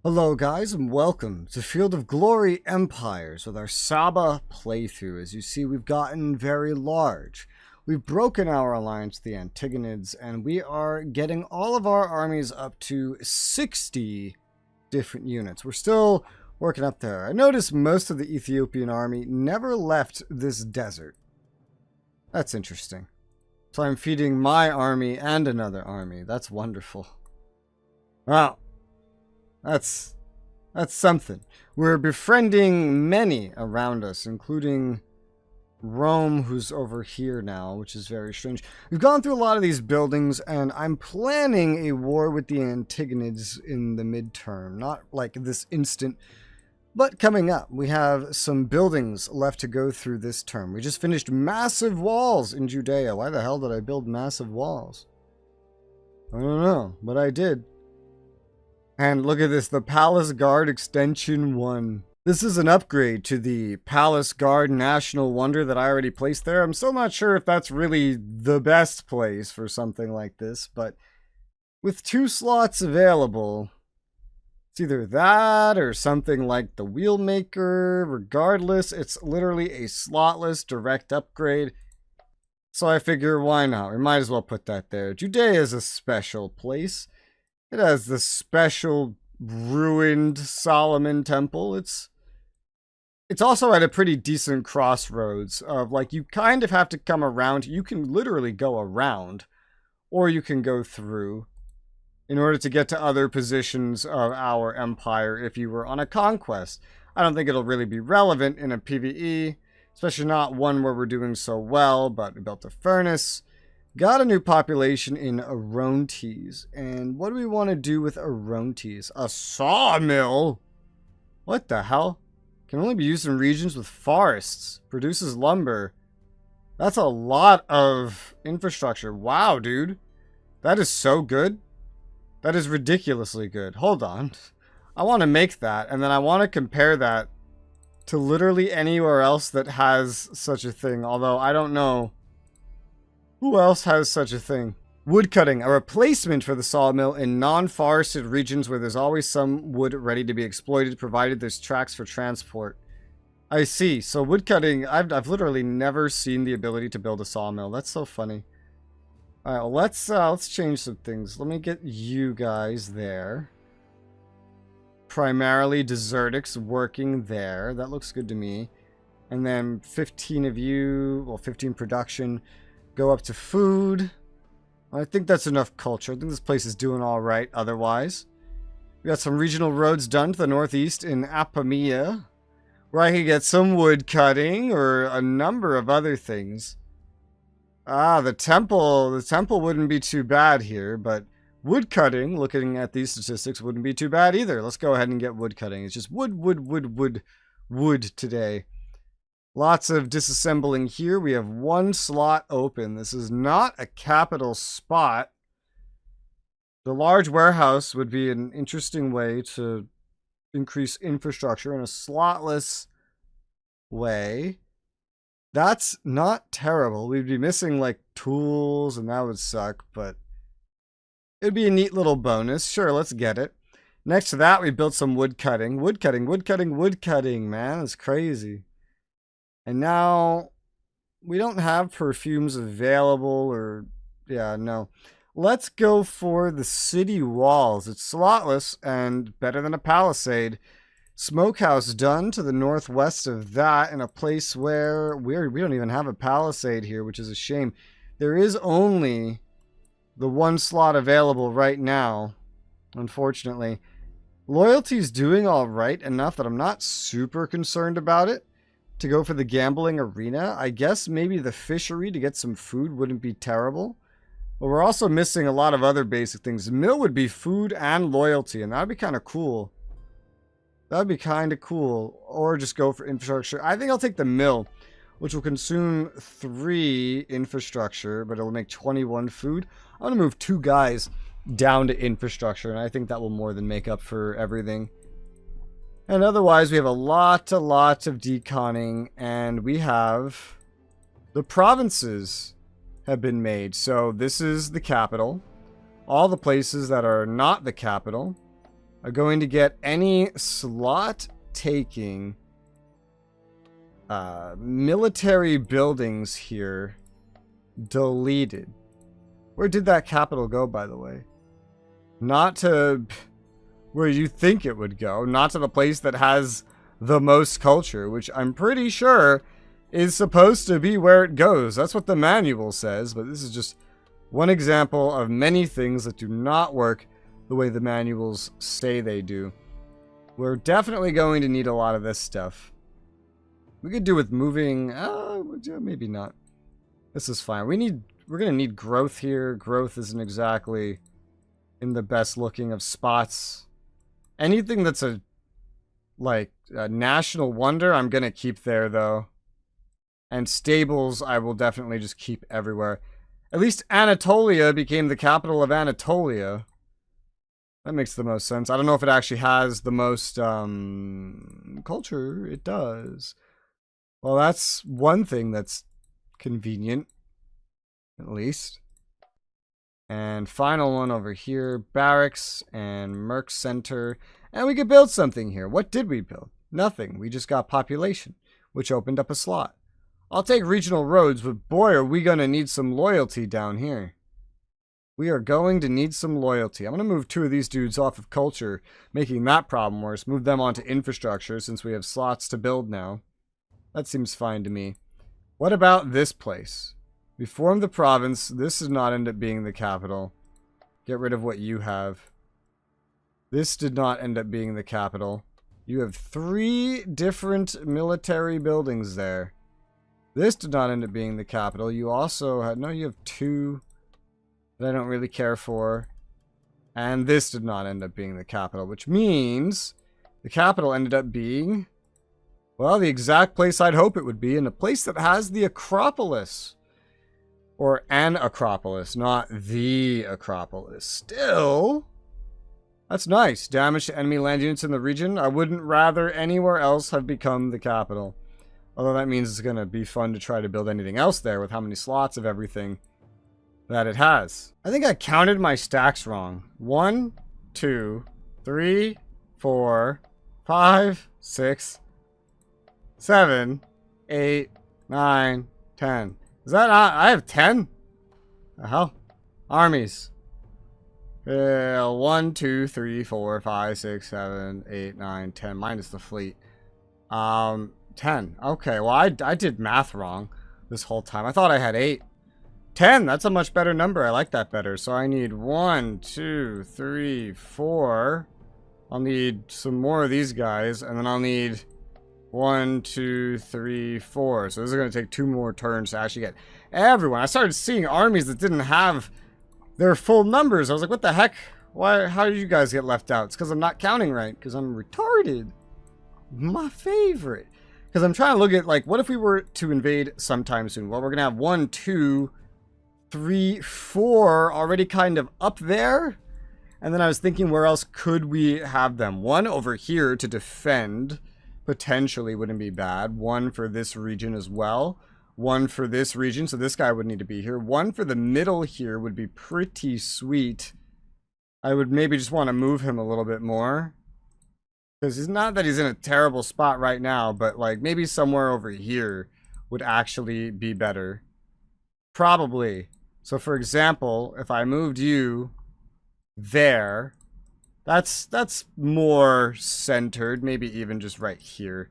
Hello guys and welcome to Field of Glory Empires with our Saba playthrough. As you see, we've gotten very large. We've broken our alliance with the Antagonids and we are getting all of our armies up to 60 different units. We're still working up there. I noticed most of the Ethiopian army never left this desert. That's interesting. So I'm feeding my army and another army. That's wonderful. Wow. That's something. We're befriending many around us, including Rome, who's over here now, which is very strange. We've gone through a lot of these buildings, and I'm planning a war with the Antagonids in the midterm. Not like this instant, but coming up. We have some buildings left to go through this term. We just finished massive walls in Judea. Why the hell did I build massive walls? I don't know, but I did. And look at this, the Palace Guard Extension 1. This is an upgrade to the Palace Guard National Wonder that I already placed there. I'm still not sure if that's really the best place for something like this, but with 2 slots available, it's either that or something like the Wheelmaker. Regardless, it's literally a slotless direct upgrade. So I figure, why not? We might as well put that there. Judea is a special place. It has the special ruined Solomon temple. It's also at a pretty decent crossroads of, like, you kind of have to come around. You can literally go around, or you can go through in order to get to other positions of our empire if you were on a conquest. I don't think it'll really be relevant in a PvE, especially not one where we're doing so well, but we built a furnace. Got a new population in Orontes. And what do we want to do with Orontes? A sawmill? What the hell? Can only be used in regions with forests. Produces lumber. That's a lot of infrastructure. Wow, dude. That is so good. That is ridiculously good. Hold on. I want to make that, and then I want to compare that to literally anywhere else that has such a thing. Although, I don't know. Who else has such a thing? Woodcutting, a replacement for the sawmill in non-forested regions where there's always some wood ready to be exploited, provided there's tracks for transport. I see. So woodcutting, I've literally never seen the ability to build a sawmill. That's so funny. All right, well, let's change some things. Let me get you guys there. Primarily Desertics working there. That looks good to me. And then 15 of you, well, 15 production. Go up to food. I think that's enough culture. I think this place is doing all right otherwise. We got some regional roads done to the northeast in Apamea, where I could get some wood cutting or a number of other things. Ah, the temple wouldn't be too bad here, but wood cutting, looking at these statistics, wouldn't be too bad either. Let's go ahead and get wood cutting. It's just wood today. Lots of disassembling here. We have 1 slot open. This is not a capital spot. The large warehouse would be an interesting way to increase infrastructure in a slotless way. That's not terrible. We'd be missing, like, tools, and that would suck, but it'd be a neat little bonus. Sure, let's get it. Next to that, we built some wood cutting. Wood cutting, man. It's crazy. And now, we don't have perfumes available, or, yeah, no. Let's go for the city walls. It's slotless and better than a palisade. Smokehouse done to the northwest of that, in a place where we don't even have a palisade here, which is a shame. There is only the 1 slot available right now, unfortunately. Loyalty's doing all right enough that I'm not super concerned about it. To go for the gambling arena, I guess maybe the fishery to get some food wouldn't be terrible. But we're also missing a lot of other basic things. Mill would be food and loyalty, and that'd be kind of cool. That'd be kind of cool. Or just go for infrastructure. I think I'll take the mill, which will consume 3 infrastructure, but it'll make 21 food. I'm going to move 2 guys down to infrastructure, and I think that will more than make up for everything. And otherwise, we have a lot of deconning, and we have the provinces have been made. So this is the capital. All the places that are not the capital are going to get any slot taking military buildings here deleted. Where did that capital go, by the way? Not to where you think it would go. Not to the place that has the most culture, which I'm pretty sure is supposed to be where it goes. That's what the manual says, but this is just one example of many things that do not work the way the manuals say they do. We're definitely going to need a lot of this stuff. We could do with moving, maybe not. This is fine. We're gonna need growth here. Growth isn't exactly in the best looking of spots. Anything that's a national wonder, I'm gonna keep there though. And stables, I will definitely just keep everywhere. At least Anatolia became the capital of Anatolia. That makes the most sense. I don't know if it actually has the most culture. It does. Well, that's one thing that's convenient, at least. And final one over here, barracks and Merc Center. And we could build something here. What did we build? Nothing. We just got population, which opened up a slot. I'll take regional roads, but boy, are we going to need some loyalty down here. We are going to need some loyalty. I'm going to move 2 of these dudes off of culture, making that problem worse. Move them onto infrastructure since we have slots to build now. That seems fine to me. What about this place? We formed the province. This did not end up being the capital. Get rid of what you have. This did not end up being the capital. You have 3 different military buildings there. This did not end up being the capital. You also had... No, you have 2 that I don't really care for. And this did not end up being the capital, which means the capital ended up being... Well, the exact place I'd hope it would be, in a place that has the Acropolis. Or an Acropolis, not the Acropolis. Still, that's nice. Damage to enemy land units in the region. I wouldn't rather anywhere else have become the capital. Although that means it's going to be fun to try to build anything else there with how many slots of everything that it has. I think I counted my stacks wrong. 1, 2, 3, 4, 5, 6... 7, 8, 9, 10. Is that not? I have 10? The hell? Armies. 1, 2, 3, 4, 5, 6, 7, 8, 9, 10. Minus the fleet. 10. Okay, well, I did math wrong this whole time. I thought I had 8. 10, that's a much better number. I like that better. So I need 1, 2, 3, 4. I'll need some more of these guys, and then I'll need... 1, 2, 3, 4. So this is going to take 2 more turns to actually get everyone. I started seeing armies that didn't have their full numbers. I was like, what the heck? Why? How did you guys get left out? It's because I'm not counting right. Because I'm retarded. My favorite. Because I'm trying to look at, like, what if we were to invade sometime soon? Well, we're going to have 1, 2, 3, 4 already kind of up there. And then I was thinking, where else could we have them? 1 over here to defend. Potentially wouldn't be bad. 1 for this region as well. 1 for this region, so this guy would need to be here. 1 for the middle here would be pretty sweet. I would maybe just want to move him a little bit more. Because it's not that he's in a terrible spot right now, but like maybe somewhere over here would actually be better. Probably. So for example, if I moved you there... That's more centered, maybe even just right here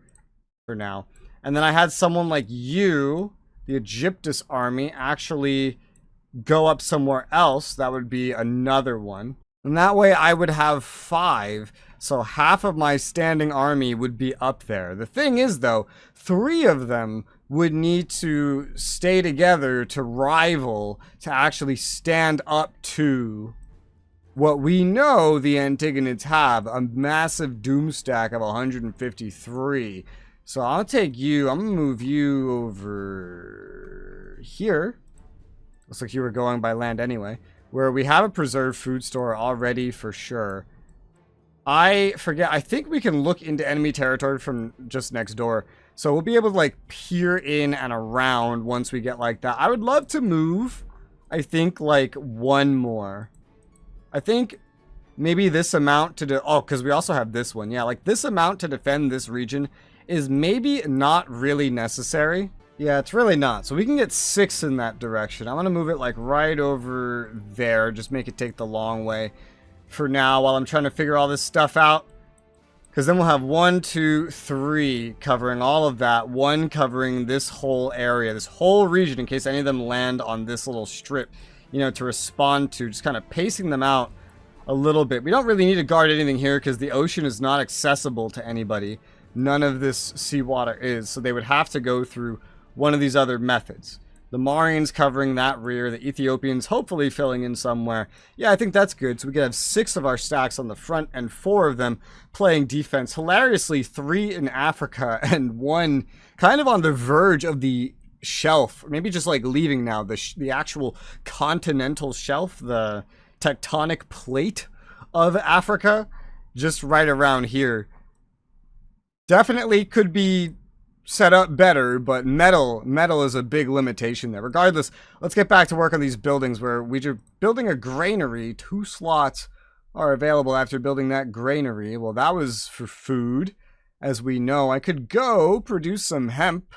for now. And then I had someone like you, the Egyptus army, actually go up somewhere else. That would be another one. And that way I would have 5. So half of my standing army would be up there. The thing is, though, 3 of them would need to stay together to rival, to actually stand up to... what we know the Antigonids have, a massive doom stack of 153. So I'll take you, I'm going to move you over here. Looks like you were going by land anyway. Where we have a preserved food store already for sure. I forget, I think we can look into enemy territory from just next door. So we'll be able to like peer in and around once we get like that. I would love to move, I think like 1 more. I think maybe this amount to oh, because we also have this one. Yeah, like this amount to defend this region is maybe not really necessary. Yeah, it's really not. So we can get 6 in that direction. I'm going to move it like right over there. Just make it take the long way for now while I'm trying to figure all this stuff out. Because then we'll have 1, 2, 3 covering all of that. 1 covering this whole area, this whole region, in case any of them land on this little strip, you know, to respond to. Just kind of pacing them out a little bit. We don't really need to guard anything here because the ocean is not accessible to anybody. None of this seawater is. So they would have to go through one of these other methods. The Marians covering that rear, the Ethiopians hopefully filling in somewhere. Yeah, I think that's good. So we could have 6 of our stacks on the front and 4 of them playing defense. Hilariously, 3 in Africa and 1 kind of on the verge of the shelf. Maybe just like leaving now, the actual continental shelf, the tectonic plate of Africa, just right around here. Definitely could be set up better, but metal is a big limitation there. Regardless, let's get back to work on these buildings where we're building a granary. 2 slots are available after building that granary. Well, that was for food, as we know. I could go produce some hemp.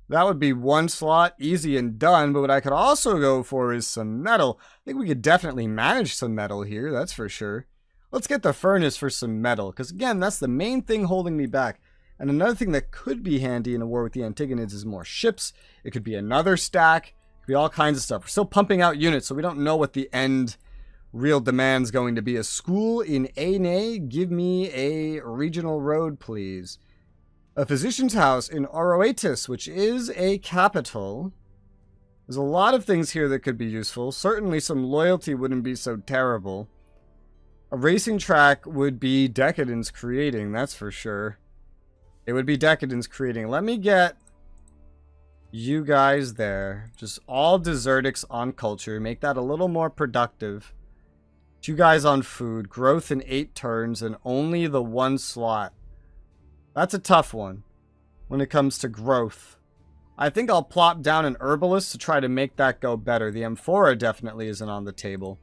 That would be 1 slot, easy and done, but what I could also go for is some metal. I think we could definitely manage some metal here, that's for sure. Let's get the furnace for some metal, because again, that's the main thing holding me back. And another thing that could be handy in a war with the Antigonids is more ships. It could be another stack. It could be all kinds of stuff. We're still pumping out units, so we don't know what the end real demand's going to be. A school in Ane. Give me a regional road, please. A physician's house in Oroetis, which is a capital. There's a lot of things here that could be useful. Certainly some loyalty wouldn't be so terrible. A racing track would be Decadence creating, that's for sure. It would be Decadence creating. Let me get you guys there. Just all Desertics on culture. Make that a little more productive. You guys on food. Growth in 8 turns and only the 1 slot. That's a tough one when it comes to growth. I think I'll plop down an herbalist to try to make that go better. The amphora definitely isn't on the table.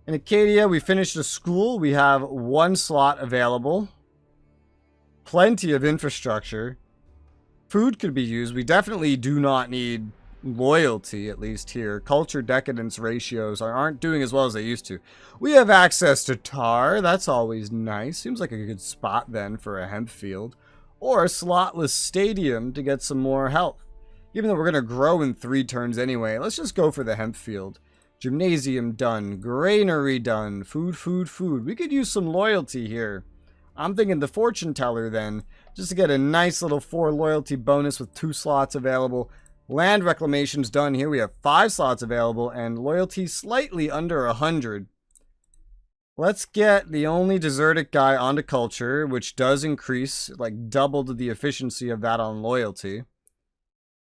In Acadia, we finished a school. We have 1 slot available. Plenty of infrastructure. Food could be used. We definitely do not need loyalty, at least here. Culture decadence ratios aren't doing as well as they used to. We have access to tar. That's always nice. Seems like a good spot then for a hemp field. Or a slotless stadium to get some more health. Even though we're going to grow in 3 turns anyway, let's just go for the hemp field. Gymnasium done. Granary done. Food, food, food. We could use some loyalty here. I'm thinking the fortune teller then, just to get a nice little 4 loyalty bonus with 2 slots available. Land reclamation's done here. We have 5 slots available and loyalty slightly under 100. Let's get the only desertic guy onto culture, which does increase, like doubled the efficiency of that on loyalty.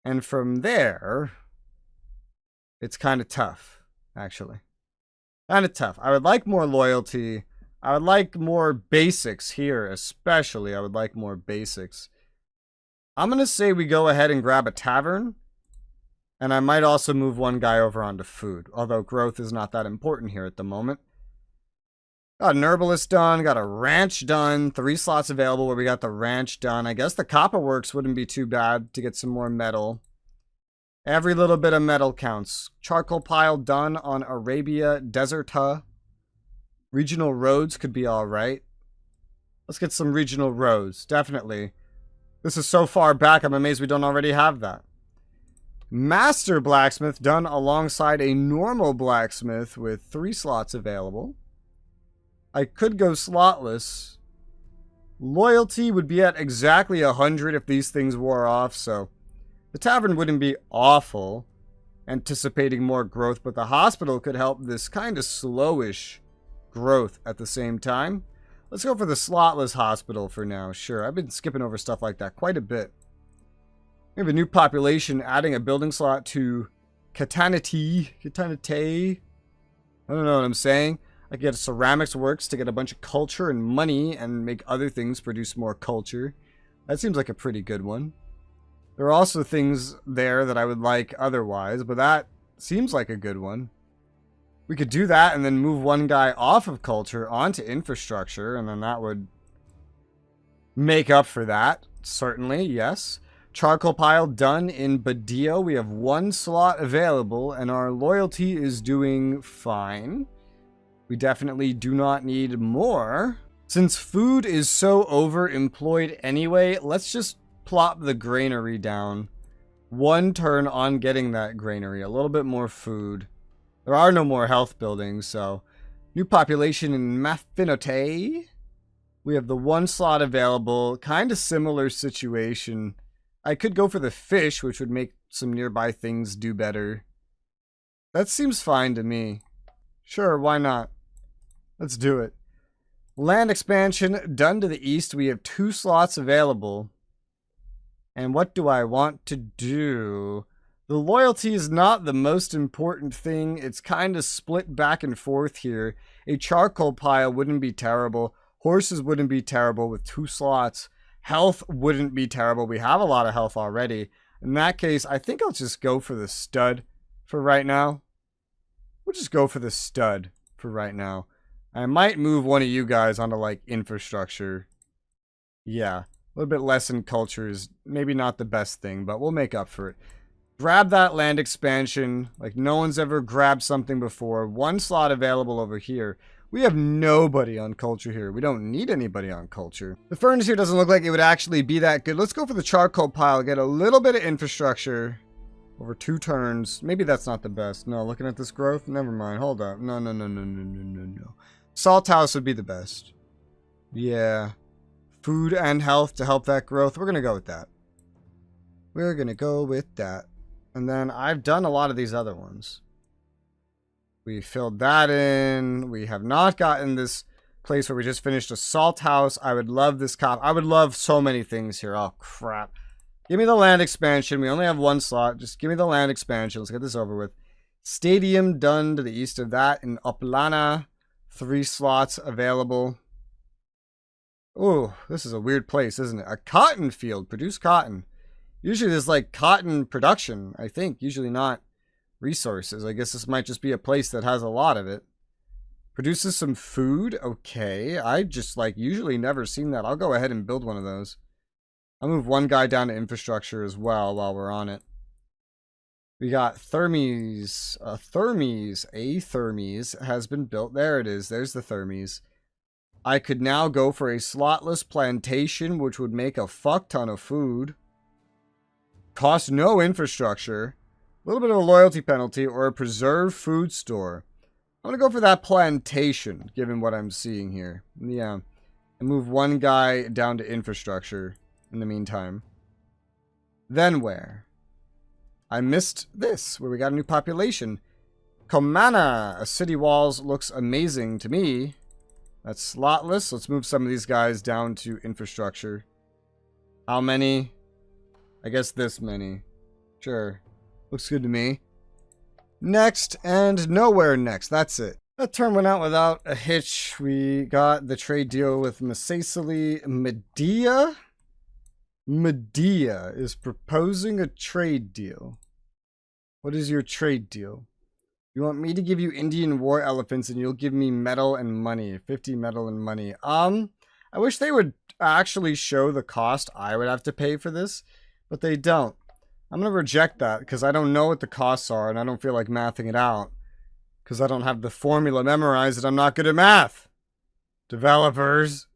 And from there, it's kind of tough, actually. Kind of tough. I would like more loyalty. I would like more basics here, especially. I would like more basics. I'm going to say we go ahead and grab a tavern. And I might also move 1 guy over onto food. Although growth is not that important here at the moment. Got an herbalist done. Got a ranch done. 3 slots available where we got the ranch done. I guess the copper works wouldn't be too bad to get some more metal. Every little bit of metal counts. Charcoal pile done on Arabia Deserta. Regional roads could be alright. Let's get some regional roads. Definitely. This is so far back, I'm amazed we don't already have that. Master blacksmith done alongside a normal blacksmith with 3 slots available. I could go slotless. Loyalty would be at exactly 100 if these things wore off, so the tavern wouldn't be awful. Anticipating more growth, but the hospital could help this kind of slowish growth at the same time. Let's go for the slotless hospital for now. Sure, I've been skipping over stuff like that quite a bit. We have a new population, adding a building slot to Katanate. I don't know what I'm saying. I could get a ceramics works to get a bunch of culture and money and make other things produce more culture. That seems like a pretty good one. There are also things there that I would like otherwise, but that seems like a good one. We could do that and then move one guy off of culture onto infrastructure, and then that would make up for that. Certainly, yes. Charcoal pile done in Badio. We have 1 slot available, and our loyalty is doing fine. We definitely do not need more. Since food is so overemployed anyway, let's just plop the granary down. 1 turn on getting that granary. A little bit more food. There are no more health buildings, so... New population in Mafinote. We have the 1 slot available. Kind of similar situation. I could go for the fish, which would make some nearby things do better. That seems fine to me. Sure, why not? Let's do it. Land expansion done to the east. We have 2 slots available. And what do I want to do? The loyalty is not the most important thing. It's kind of split back and forth here. A charcoal pile wouldn't be terrible. Horses wouldn't be terrible with 2 slots. Health wouldn't be terrible. We have a lot of health already. In that case, I think I'll just go for the stud for right now. We'll just go for the stud for right now. I might move one of you guys onto, like, infrastructure. Yeah, a little bit less in culture is maybe not the best thing, but we'll make up for it. Grab that land expansion. Like, no one's ever grabbed something before. 1 slot available over here. We have nobody on culture here. We don't need anybody on culture. The furnace here doesn't look like it would actually be that good. Let's go for the charcoal pile. Get a little bit of infrastructure over 2 turns. Maybe that's not the best. No, looking at this growth? Never mind. Hold up. No. Salt house would be the best. Yeah. Food and health to help that growth. We're going to go with that. We're going to go with that. And then I've done a lot of these other ones. We filled that in. We have not gotten this place where we just finished a salt house. I would love this cop. I would love so many things here. Oh, crap. Give me the land expansion. We only have 1 slot. Just give me the land expansion. Let's get this over with. Stadium done to the east of that in Oplana. 3 slots available. Oh, this is a weird place, isn't it? A cotton field. Produce cotton. Usually there's like cotton production, I think. Usually not resources. I guess this might just be a place that has a lot of it. Produces some food. Okay. I just like usually never seen that. I'll go ahead and build one of those. I'll move 1 guy down to infrastructure as well while we're on it. We got Thermes. A Thermes has been built. There it is. There's the Thermes. I could now go for a slotless plantation, which would make a fuck ton of food. Cost no infrastructure. A little bit of a loyalty penalty or a preserved food store. I'm going to go for that plantation, given what I'm seeing here. Yeah. And move 1 guy down to infrastructure in the meantime. Then where? I missed this, where we got a new population. Komana, a city walls looks amazing to me. That's slotless. Let's move some of these guys down to infrastructure. How many? I guess this many. Sure. Looks good to me. Next and nowhere next. That's it. That turn went out without a hitch. We got the trade deal with Masacily. Medea is proposing a trade deal. What is your trade deal? You want me to give you Indian war elephants and you'll give me metal and money. 50 metal and money. I wish they would actually show the cost I would have to pay for this, but they don't. I'm going to reject that because I don't know what the costs are and I don't feel like mathing it out. Because I don't have the formula memorized and I'm not good at math. Developers.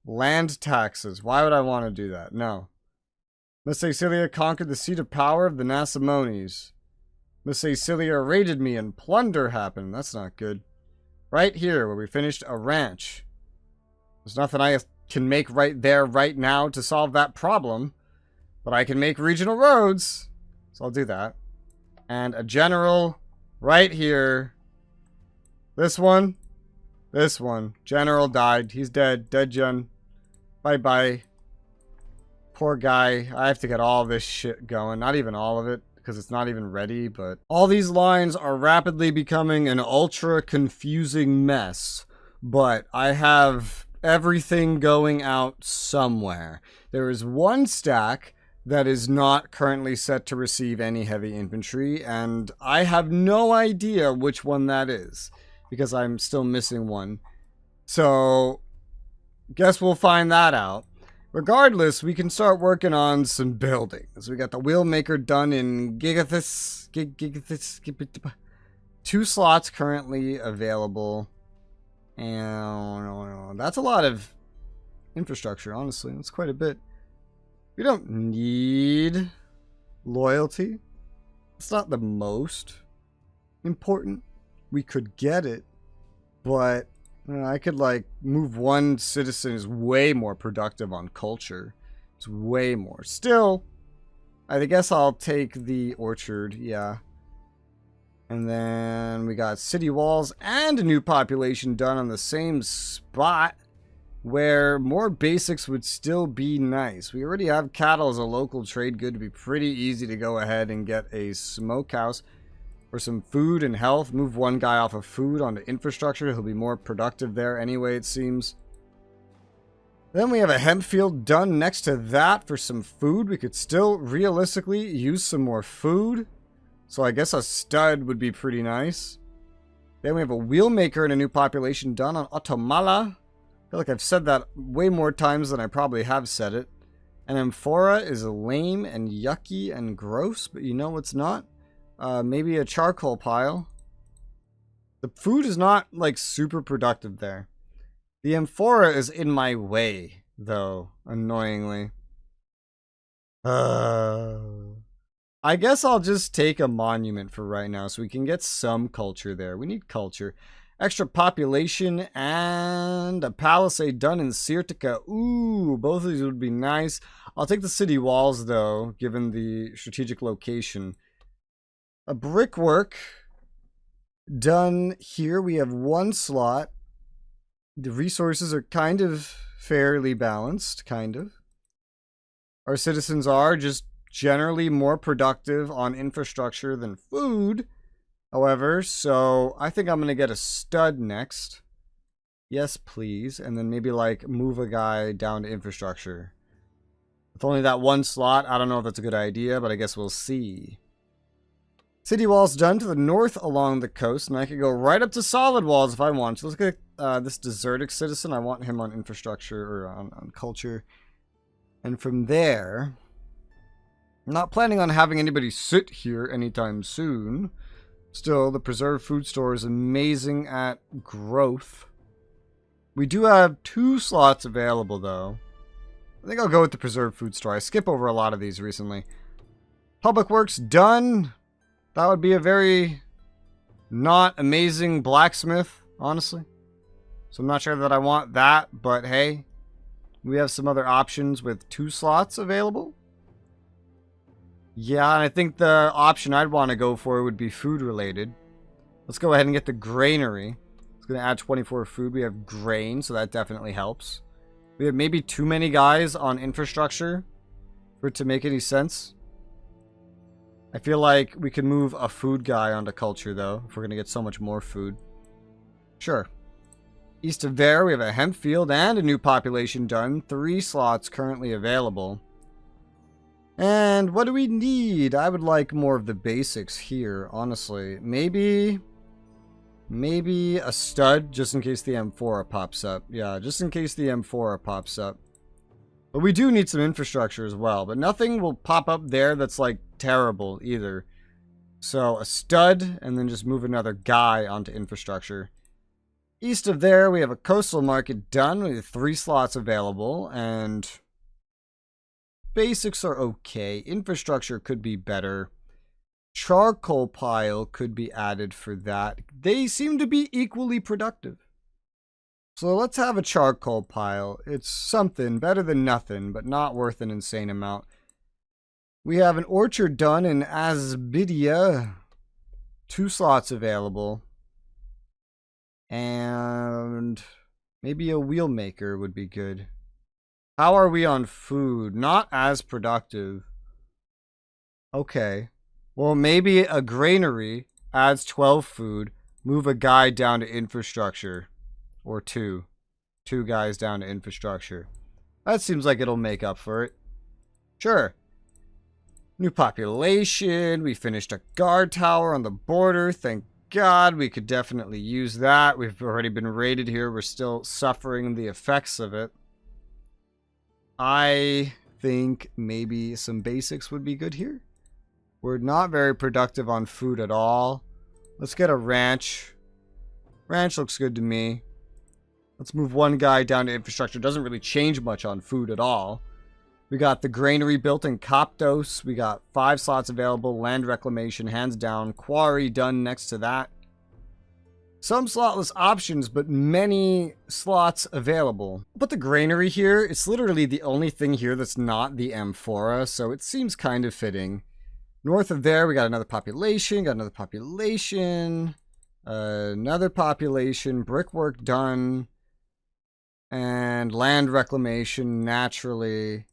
Land taxes. Why would I want to do that? No. Miss Cecilia conquered the seat of power of the Nasamones. Miss Cecilia raided me and plunder happened. That's not good. Right here where we finished a ranch. There's nothing I can make right there right now to solve that problem. But I can make regional roads. So I'll do that. And a general right here. This one. This one. General died. He's dead. Dead gen. Bye-bye. Poor guy. I have to get all this shit going. Not even all of it. Because it's not even ready. But all these lines are rapidly becoming an ultra confusing mess. But I have everything going out somewhere. There is 1 stack that is not currently set to receive any heavy infantry, and I have no idea which one that is, because I'm still missing one. So, guess we'll find that out. Regardless, we can start working on some buildings. We got the Wheelmaker done in Gigathis. 2 slots currently available. And that's a lot of infrastructure, honestly. That's quite a bit. We don't need loyalty. It's not the most important. We could get it, but I could like move one citizen is way more productive on culture. It's way more. Still, I guess I'll take the orchard, yeah. And then we got city walls and a new population done on the same spot, where more basics would still be nice. We already have cattle as a local trade good. To be pretty easy to go ahead and get a smokehouse for some food and health. Move one guy off of food onto infrastructure. He'll be more productive there anyway, it seems. Then we have a hemp field done next to that for some food. We could still realistically use some more food. So I guess a stud would be pretty nice. Then we have a wheelmaker and a new population done on Otomala. I feel like I've said that way more times than I probably have said it. And amphora is lame and yucky and gross, but you know what's not? Maybe a charcoal pile. The food is not, like, super productive there. The amphora is in my way, though, annoyingly. I guess I'll just take a monument for right now so we can get some culture there. We need culture. Extra population and a palisade done in Sirtica. Ooh, both of these would be nice. I'll take the city walls, though, given the strategic location. A brickwork done here. We have 1 slot. The resources are kind of fairly balanced, kind of. Our citizens are just generally more productive on infrastructure than food. However, so I think I'm going to get a stud next. Yes, please. And then maybe like move a guy down to infrastructure. With only that 1 slot, I don't know if that's a good idea, but I guess we'll see. City walls done to the north along the coast, and I could go right up to solid walls if I want. So let's look at this desertic citizen. I want him on infrastructure or on culture. And from there, I'm not planning on having anybody sit here anytime soon. Still, the preserved food store is amazing at growth. We do have 2 slots available, though. I think I'll go with the preserved food store. I skip over a lot of these recently. Public works done. That would be a very not amazing blacksmith, honestly. So I'm not sure that I want that, but hey, we have some other options with 2 slots available. Yeah, and I think the option I'd want to go for would be food related. Let's go ahead and get the granary. It's going to add 24 food. We have grain, so that definitely helps. We have maybe too many guys on infrastructure for it to make any sense. I feel like we could move a food guy onto culture, though, if we're going to get so much more food. Sure. East of there, we have a hemp field and a new population done. 3 slots currently available. And what do we need? I would like more of the basics here, honestly. Maybe a stud, just in case the amphora pops up. Yeah, just in case the amphora pops up. But we do need some infrastructure as well. But nothing will pop up there that's, like, terrible either. So, a stud, and then just move another guy onto infrastructure. East of there, we have a coastal market done. We have 3 slots available, and basics are okay. Infrastructure could be better. Charcoal pile could be added for that. They seem to be equally productive. So let's have a charcoal pile. It's something better than nothing, but not worth an insane amount. We have an orchard done in Asbidia. 2 slots available. And maybe a wheelmaker would be good. How are we on food? Not as productive. Okay. Well, maybe a granary adds 12 food. Move a guy down to infrastructure. Or 2. 2 guys down to infrastructure. That seems like it'll make up for it. Sure. New population. We finished a guard tower on the border. Thank God. We could definitely use that. We've already been raided here. We're still suffering the effects of it. I think maybe some basics would be good here. We're not very productive on food at all. Let's get a ranch. Ranch looks good to me. Let's move one guy down to infrastructure. Doesn't really change much on food at all. We got the granary built in Coptos. We got 5 slots available. Land reclamation, hands down. Quarry done next to that. Some slotless options, but many slots available. But the granary here, it's literally the only thing here that's not the amphora, so it seems kind of fitting. North of there, we got another population. Another population. Brickwork done. And land reclamation, naturally.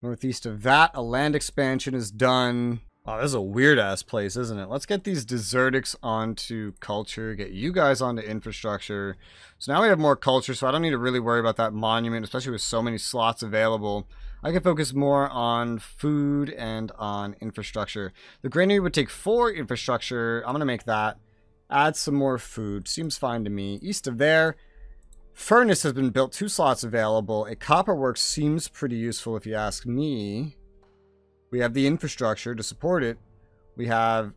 Northeast of that, a land expansion is done. Wow, this is a weird-ass place, isn't it? Let's get these desertics onto culture, get you guys onto infrastructure. So now we have more culture, so I don't need to really worry about that monument, especially with so many slots available. I can focus more on food and on infrastructure. The granary would take 4 infrastructure. I'm going to make that. Add some more food. Seems fine to me. East of there, furnace has been built, 2 slots available. A copperworks seems pretty useful if you ask me. We have the infrastructure to support it. We have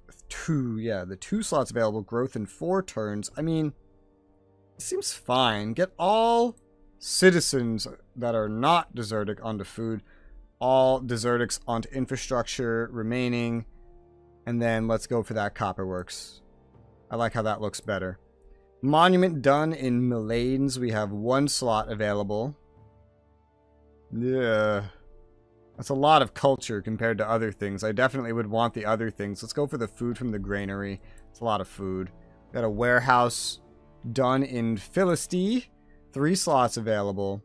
the 2 slots available. Growth in 4 turns. I mean, it seems fine. Get all citizens that are not desertic onto food. All desertics onto infrastructure remaining. And then let's go for that copperworks. I like how that looks better. Monument done in Milanes. We have 1 slot available. Yeah. That's a lot of culture compared to other things. I definitely would want the other things. Let's go for the food from the granary. It's a lot of food. Got a warehouse done in Philistia. 3 slots available.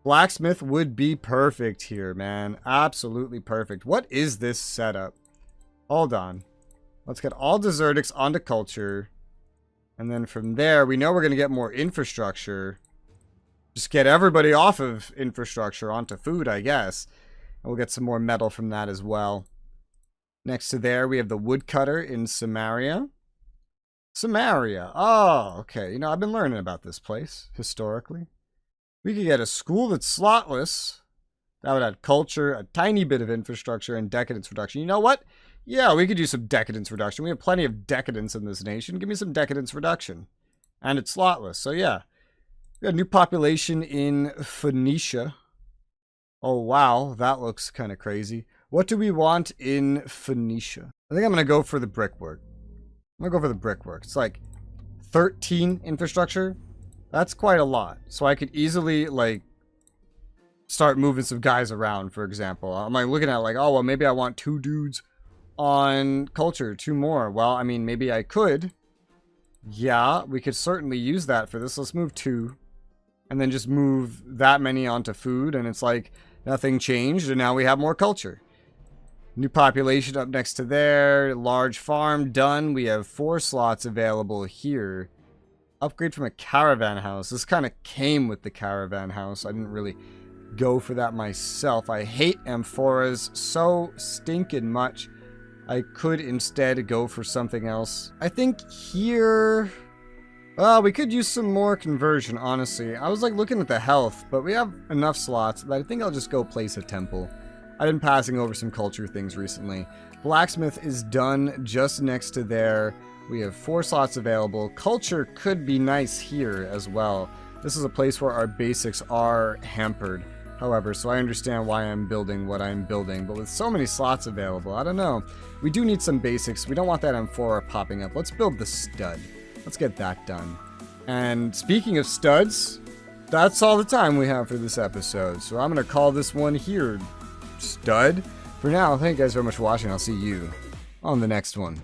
Blacksmith would be perfect here, man. Absolutely perfect. What is this setup? Hold on. Let's get all desertics onto culture. And then from there, we know we're going to get more infrastructure. Just get everybody off of infrastructure onto food, I guess. And we'll get some more metal from that as well. Next to there, we have the woodcutter in Samaria. Samaria. Oh, okay. You know, I've been learning about this place, historically. We could get a school that's slotless. That would add culture, a tiny bit of infrastructure, and decadence reduction. You know what? Yeah, we could do some decadence reduction. We have plenty of decadence in this nation. Give me some decadence reduction. And it's slotless, so yeah. We got a new population in Phoenicia. Oh, wow. That looks kind of crazy. What do we want in Phoenicia? I think I'm going to go for the brickwork. I'm going to go for the brickwork. It's like 13 infrastructure. That's quite a lot. So I could easily, like, start moving some guys around, for example. I'm like looking at like, oh, well, maybe I want 2 dudes on culture, 2 more. Well, I mean, maybe I could. Yeah, we could certainly use that for this. Let's move 2. And then just move that many onto food. And it's like nothing changed. And now we have more culture. New population up next to there. Large farm done. We have 4 slots available here. Upgrade from a caravan house. This kind of came with the caravan house. I didn't really go for that myself. I hate amphoras so stinking much. I could instead go for something else. I think here... well, we could use some more conversion, honestly. I was like looking at the health, but we have enough slots that I think I'll just go place a temple. I've been passing over some culture things recently. Blacksmith is done just next to there. We have 4 slots available. Culture could be nice here as well. This is a place where our basics are hampered. However, so I understand why I'm building what I'm building. But with so many slots available, I don't know. We do need some basics. We don't want that amphora popping up. Let's build the stud. Let's get that done. And speaking of studs, that's all the time we have for this episode. So I'm going to call this one here stud. For now, thank you guys very much for watching. I'll see you on the next one.